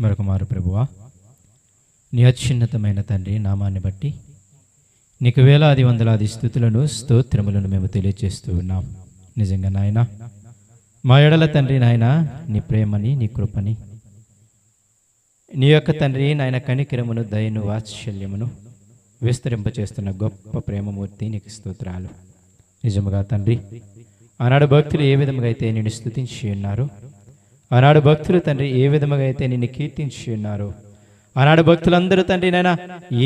మరొక మారు ప్రభువా, నీ అత్యున్నతమైన తండ్రి నామాన్ని బట్టి నీకు వేలాది వందలాది స్తుతులను స్తోత్రములను మేము తెలియజేస్తూ ఉన్నాం. నిజంగా నాయన, మా ఎడల తండ్రి నాయన నీ ప్రేమని, నీ కృపని, నీ యొక్క తండ్రి నాయన కనికరమును, దయను, వాత్సల్యమును విస్తరింపచేస్తున్న గొప్ప ప్రేమమూర్తి నీకు స్తోత్రాలు. నిజముగా తండ్రి, ఆనాడు భక్తులు ఏ విధముగా అయితే నిన్ను స్తుతించి ఉన్నారు, ఆనాడు భక్తులు తండ్రి ఏ విధముగా అయితే నిన్ను కీర్తించి ఉన్నారు, ఆనాడు భక్తులందరూ తండ్రి నాయన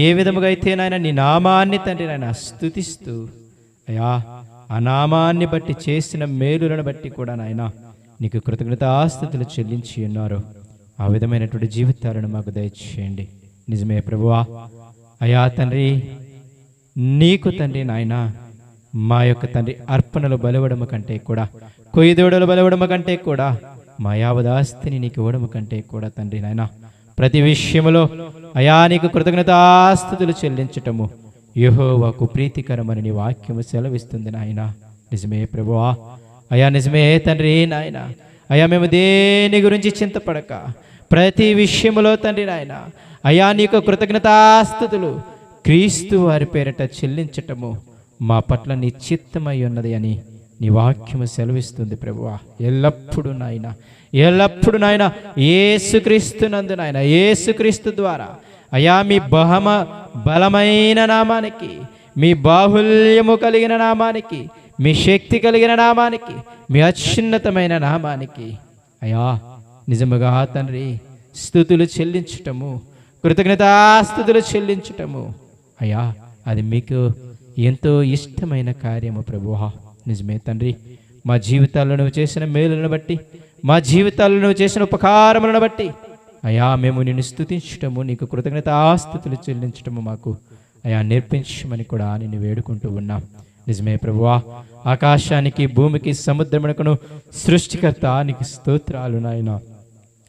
ఏ విధముగా అయితే నాయన నీ నామాన్ని తండ్రి నాయన స్తుతిస్తూ, అయ్యా ఆ నామాన్ని బట్టి చేసిన మేలులను బట్టి కూడా నాయన నీకు కృతజ్ఞతాస్తుతులు చెల్లించి ఉన్నారు. ఆ విధమైనటువంటి జీవితాలను మాకు దయచేయండి. నిజమే ప్రభువా, అయ్యా తండ్రి, నీకు తండ్రి నాయన మా యొక్క తండ్రి అర్పణలు బలవడము కంటే కూడా, కొయ్యదోడలు బలవడము కంటే కూడా, మా యావదాస్తిని నీకు ఇవ్వడము కంటే కూడా తండ్రి నాయన ప్రతి విషయములో అయా నీకు కృతజ్ఞతాస్తుతులు చెల్లించటము యెహోవాకు ప్రీతికరమని నీ వాక్యము సెలవిస్తుంది నాయన. నిజమే ప్రభువా, అయా నిజమే తండ్రి నాయన, అయా మేము దేని గురించి చింతపడక ప్రతి విషయములో తండ్రి నాయన అయా నీకు కృతజ్ఞతాస్తుతులు క్రీస్తు వారి పేరట చెల్లించటము మా పట్ల నీ చిత్తమై ఉన్నది అని నీ వాక్యము సెలవిస్తుంది ప్రభువా. ఎల్లప్పుడు నాయన, ఎల్లప్పుడు నాయన యేసుక్రీస్తు నందు నాయన, యేసుక్రీస్తు ద్వారా అయా మీ బలమైన నామానికి, మీ బాహుల్యము కలిగిన నామానికి, మీ శక్తి కలిగిన నామానికి, మీ అత్యున్నతమైన నామానికి అయా నిజముగా తండ్రి స్తుతులు చెల్లించటము, కృతజ్ఞతాస్తుతులు చెల్లించటము అయా అది మీకు ఎంతో ఇష్టమైన కార్యము ప్రభువా. నిజమే తండ్రి, మా జీవితాల్లో నువ్వు చేసిన మేలులను బట్టి, మా జీవితాల్లో నువ్వు చేసిన ఉపకారములను బట్టి అయా మేము నిన్ను స్తుతించటము, నీకు కృతజ్ఞతాస్తుతులు చెల్లించటము మాకు అయా నేర్పించమని కూడా నిన్ను వేడుకుంటూ ఉన్నాం. నిజమే ప్రభువా, ఆకాశానికి, భూమికి, సముద్రమునకును సృష్టికర్త నీకు స్తోత్రాలు నాయన.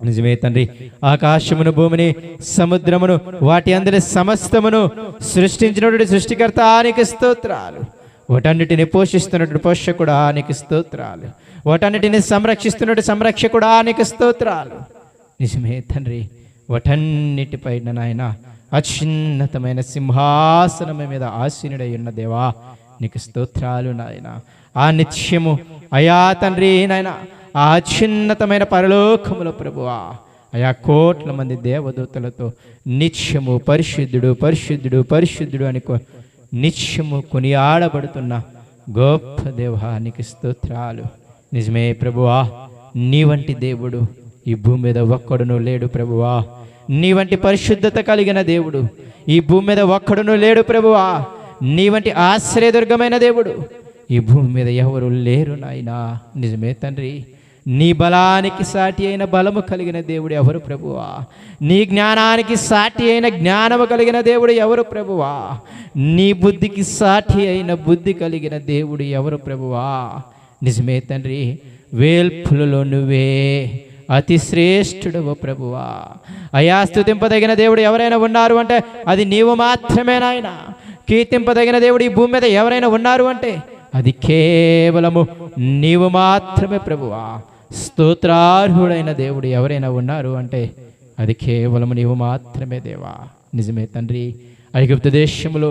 నిజమే తండ్రి, ఆకాశమును, భూమిని, సముద్రమును, వాటి అందరి సమస్తమును సృష్టించినటువంటి సృష్టికర్త నీకు స్తోత్రాలు. వాటన్నిటిని పోషిస్తున్నటువంటి పోషకుడా నీకు స్తోత్రాలు. వాటన్నిటిని సంరక్షిస్తున్నటువంటి సంరక్షకుడా నీకు స్తోత్రాలు. నిజమే తండ్రి, వాటన్నిటిపైన నాయన అత్యున్నతమైన సింహాసనం మీద ఆసీనుడై ఉన్న దేవా నీకు స్తోత్రాలు నాయన. ఆ నిత్యము అయా తండ్రి నాయన ఆ అత్యున్నతమైన పరలోకములో ప్రభువా అయా కోట్ల మంది దేవదూతలతో నిత్యము పరిశుద్ధుడు, పరిశుద్ధుడు, పరిశుద్ధుడు అని నిత్యము కొనియాడబడుతున్న గొప్ప దేవా నీకు స్తోత్రాలు. నిజమే ప్రభువా, నీ వంటి దేవుడు ఈ భూమి మీద ఒక్కడునూ లేడు ప్రభువా. నీ వంటి పరిశుద్ధత కలిగిన దేవుడు ఈ భూమి మీద ఒక్కడునూ లేడు ప్రభువా. నీ వంటి ఆశ్రయదుర్గమైన దేవుడు ఈ భూమి మీద ఎవరు లేరు నాయనా. నిజమే తండ్రి, నీ బలానికి సాటి అయిన బలము కలిగిన దేవుడు ఎవరు ప్రభువా? నీ జ్ఞానానికి సాటి అయిన జ్ఞానము కలిగిన దేవుడు ఎవరు ప్రభువా? నీ బుద్ధికి సాటి అయిన బుద్ధి కలిగిన దేవుడు ఎవరు ప్రభువా? నిజమే తండ్రి, వేల్పులలో నువ్వే అతి శ్రేష్ఠుడవు ప్రభువా. అయా స్తుతింపదగిన దేవుడు ఎవరైనా ఉన్నారు అంటే అది నీవు మాత్రమే నాయన. కీర్తింపదగిన దేవుడు ఈ భూమి మీద ఎవరైనా ఉన్నారు అంటే అది కేవలము నీవు మాత్రమే ప్రభువా. స్తోత్రార్హుడైన దేవుడు ఎవరైనా ఉన్నారు అంటే అది కేవలము నీవు మాత్రమే దేవా. నిజమే తండ్రి, ఐగుప్తు దేశములో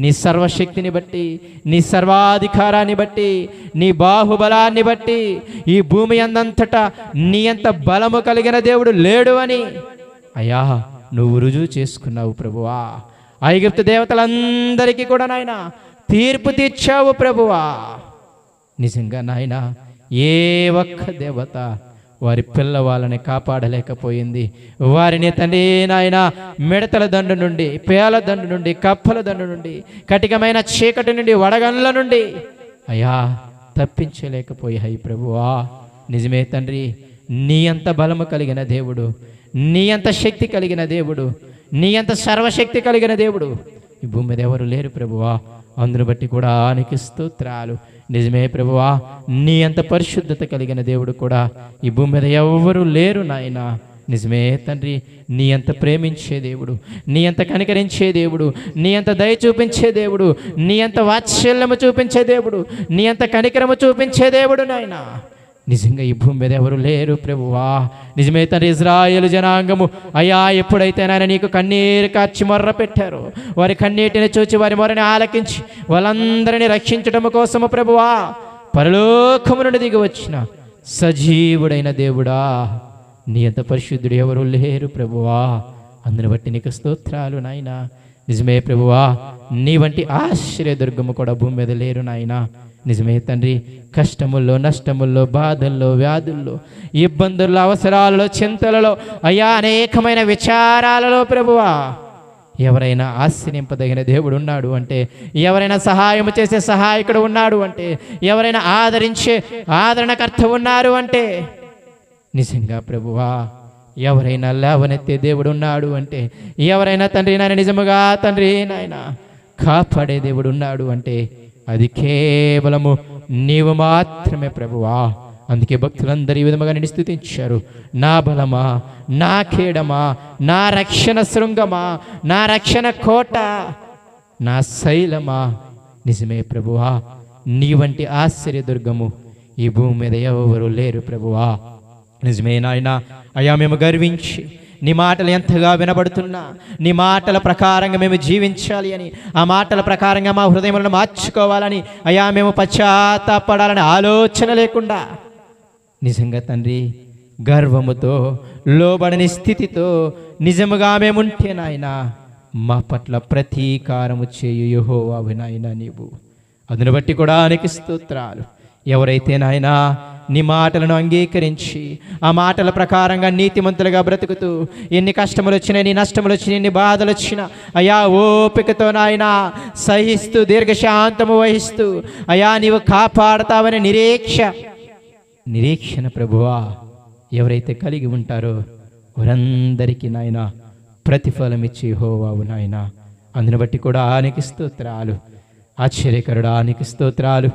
నీ సర్వశక్తిని బట్టి, నీ సర్వాధికారాన్ని బట్టి, నీ బాహుబలాన్ని బట్టి ఈ భూమి అందంతటా నీ అంత బలము కలిగిన దేవుడు లేడు అని అయ్యా నువ్వు రుజువు చేసుకున్నావు ప్రభువా. ఐగుప్తు దేవతలందరికీ కూడా నాయన తీర్పు తీర్చావు ప్రభువా. నిజంగా నాయన ఏ ఒక్క దేవత వారి పిల్లవాళ్ళని కాపాడలేకపోయింది. వారిని తండ్రి నాయన మిడతల దండు నుండి, పేల దండు నుండి, కప్పల దండు నుండి, కటికమైన చీకటి నుండి, వడగండ్ల నుండి అయ్యా తప్పించలేకపోయాయి ప్రభువా. నిజమే తండ్రి, నీ అంత బలము కలిగిన దేవుడు, నీ అంత శక్తి కలిగిన దేవుడు, నీ అంత సర్వశక్తి కలిగిన దేవుడు ఈ భూమి మీద ఎవరు లేరు ప్రభువా. అందును బట్టి కూడా నీకు స్తోత్రాలు. నిజమే ప్రభువా, నీ అంత పరిశుద్ధత కలిగిన దేవుడు కూడా ఈ భూమి మీద ఎవరు లేరు నాయన. నిజమే తండ్రి, నీ అంత ప్రేమించే దేవుడు, నీ అంత కనికరించే దేవుడు, నీ అంత దయ చూపించే దేవుడు, నీ అంత వాత్సల్యము చూపించే దేవుడు, నీ అంత కనికరము చూపించే దేవుడు నాయన నిజంగా ఈ భూమి మీద ఎవరు లేరు ప్రభువా. నిజమే తండ్రి, ఇజ్రాయేలు జనాంగము అయ్యా ఎప్పుడైతే నాయన నీకు కన్నీరు కార్చి మొర్ర పెట్టారో, వారి కన్నీటిని చూచి వారి మొరని ఆలకించి వాళ్ళందరినీ రక్షించడం కోసము ప్రభువా పరలోకము నుండి దిగి వచ్చిన సజీవుడైన దేవుడా, నీ అంత పరిశుద్ధుడు ఎవరు లేరు ప్రభువా. అందుని బట్టి నీకు స్తోత్రాలు నాయన. నిజమే ప్రభువా, నీ వంటి ఆశ్రయదుర్గము కూడా భూమి మీద లేరు నాయన. నిజమే తండ్రి, కష్టముల్లో, నష్టముల్లో, బాధల్లో, వ్యాధుల్లో, ఇబ్బందుల్లో, అవసరాలలో, చింతలలో, అయ్యా అనేకమైన విచారాలలో ప్రభువా ఎవరైనా ఆశ్రయింపదగిన దేవుడు ఉన్నాడు అంటే, ఎవరైనా సహాయం చేసే సహాయకుడు ఉన్నాడు అంటే, ఎవరైనా ఆదరించే ఆదరణకర్త ఉన్నారు అంటే, నిజంగా ప్రభువా ఎవరైనా లేవనెత్తే దేవుడు ఉన్నాడు అంటే, ఎవరైనా తండ్రి నాయన నిజముగా తండ్రి నాయన కాపాడే దేవుడు ఉన్నాడు అంటే అది కేవలము నీవు మాత్రమే ప్రభువా. అందుకే భక్తులందరూ ఈ విధముగా నిన్ను స్తుతించారు. నా బలమా, నా కేడమా, నా రక్షణ శృంగమా, నా రక్షణ కోట, నా శైలమా. నిజమే ప్రభువా, నీ వంటి ఆశ్చర్యదుర్గము ఈ భూమి మీద ఎవరు లేరు ప్రభువా. నిజమే నాయన. అయ్యా మేము గర్వించి నీ మాటలు ఎంతగా వినబడుతున్నా, నీ మాటల ప్రకారంగా మేము జీవించాలి అని, ఆ మాటల ప్రకారంగా మా హృదయములను మార్చుకోవాలని, అయ్యా మేము పశ్చాత్తాపడాలని ఆలోచన లేకుండా నిజంగా తండ్రి గర్వముతో, లోబడని స్థితితో నిజముగా మేముంటే నాయన మా పట్ల ప్రతీకారము చేయు యెహోవావు నాయన నీవు. అందును బట్టి కూడా నీకు స్తోత్రాలు. ఎవరైతే నాయనా నీ మాటలను అంగీకరించి ఆ మాటల ప్రకారంగా నీతిమంతులుగా బ్రతుకుతూ ఎన్ని కష్టములు వచ్చినా, ఎన్ని నష్టములు వచ్చినా, ఎన్ని బాధలు వచ్చినా అయా ఓపికతో నాయనా సహిస్తూ దీర్ఘశాంతము వహిస్తూ అయా నీవు కాపాడతావని నిరీక్షణ ప్రభువా ఎవరైతే కలిగి ఉంటారో వారందరికీ నాయన ప్రతిఫలం ఇచ్చి యెహోవావు నాయన. అందుని బట్టి కూడా నీకు స్తోత్రాలు. ఆశ్చర్యకరుడా నీకు స్తోత్రాలు.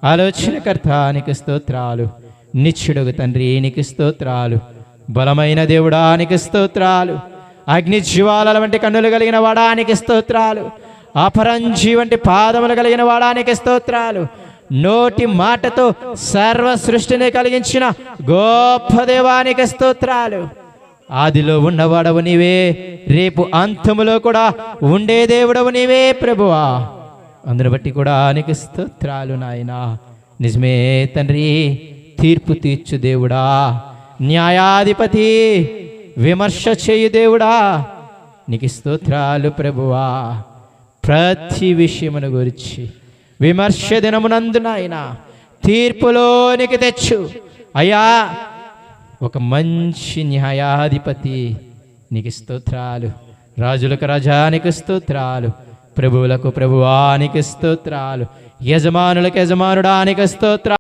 ఆలోచనకర్త నీకు స్తోత్రాలు. నిత్యుడుగు తండ్రి నీకు స్తోత్రాలు. బలమైన దేవుడా నీకు స్తోత్రాలు. అగ్ని జ్వాలల వంటి కన్నులు కలిగిన వాడానికి స్తోత్రాలు. అపరంజి వంటి పాదములు కలిగిన వాడానికి స్తోత్రాలు. నోటి మాటతో సర్వ సృష్టిని కలిగించిన గొప్ప దేవానికి స్తోత్రాలు. ఆదిలో ఉన్నవాడవు నీవే, రేపు అంతములో కూడా ఉండే దేవుడవు నీవే ప్రభువా. అందుని బట్టి కూడా నీకు స్తోత్రాలు నాయనా. నిజమే తండ్రి, తీర్పు తీర్చు దేవుడా, న్యాయాధిపతి, విమర్శ చేయు దేవుడా నీకు స్తోత్రాలు ప్రభువా. ప్రతి విషయమును గురించి విమర్శ దినమునందు నాయన తీర్పులోనికి తెచ్చు అయ్యా. ఒక మంచి న్యాయాధిపతి నీకు స్తోత్రాలు. రాజులకు రాజానికి స్తోత్రాలు. ప్రభువులకు ప్రభువానికి స్తోత్రాలు. యజమానులకు యజమానుడానికి స్తోత్రాలు.